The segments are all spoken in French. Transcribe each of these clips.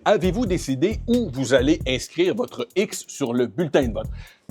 Avez-vous décidé où vous allez inscrire votre X sur le bulletin de vote?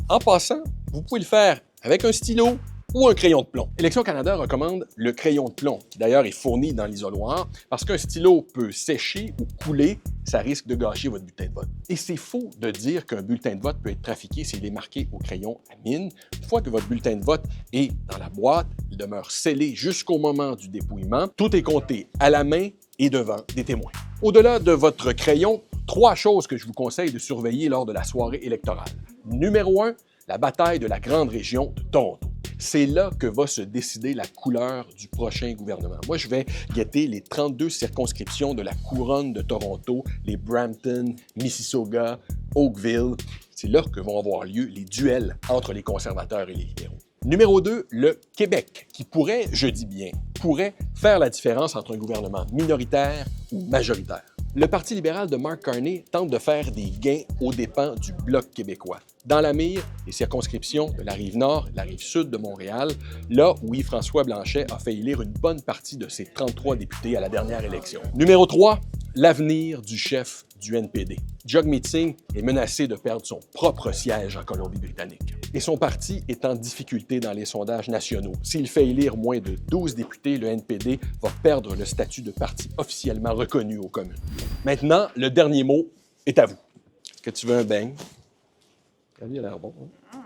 En passant, vous pouvez le faire avec un stylo ou un crayon de plomb. Élections Canada recommande le crayon de plomb, qui d'ailleurs est fourni dans l'isoloir, parce qu'un stylo peut sécher ou couler, ça risque de gâcher votre bulletin de vote. Et c'est faux de dire qu'un bulletin de vote peut être trafiqué s'il est marqué au crayon à mine. Une fois que votre bulletin de vote est dans la boîte, il demeure scellé jusqu'au moment du dépouillement. Tout est compté à la main et devant des témoins. Au-delà de votre crayon, 3 choses que je vous conseille de surveiller lors de la soirée électorale. Numéro 1, la bataille de la grande région de Toronto. C'est là que va se décider la couleur du prochain gouvernement. Moi, je vais guetter les 32 circonscriptions de la couronne de Toronto, les Brampton, Mississauga, Oakville. C'est là que vont avoir lieu les duels entre les conservateurs et les libéraux. Numéro 2, le Québec, qui pourrait, je dis bien, pourrait faire la différence entre un gouvernement minoritaire ou majoritaire. Le Parti libéral de Mark Carney tente de faire des gains aux dépens du Bloc québécois. Dans la mire, les circonscriptions de la Rive-Nord, la Rive-Sud de Montréal, là où Yves-François Blanchet a fait élire une bonne partie de ses 33 députés à la dernière élection. Numéro 3, l'avenir du chef du NPD. Jagmeet Singh est menacé de perdre son propre siège en Colombie-Britannique. Et son parti est en difficulté dans les sondages nationaux. S'il fait élire moins de 12 députés, le NPD va perdre le statut de parti officiellement reconnu aux communes. Maintenant, le dernier mot est à vous. Est-ce que tu veux un beigne? Ça a l'air bon, hein?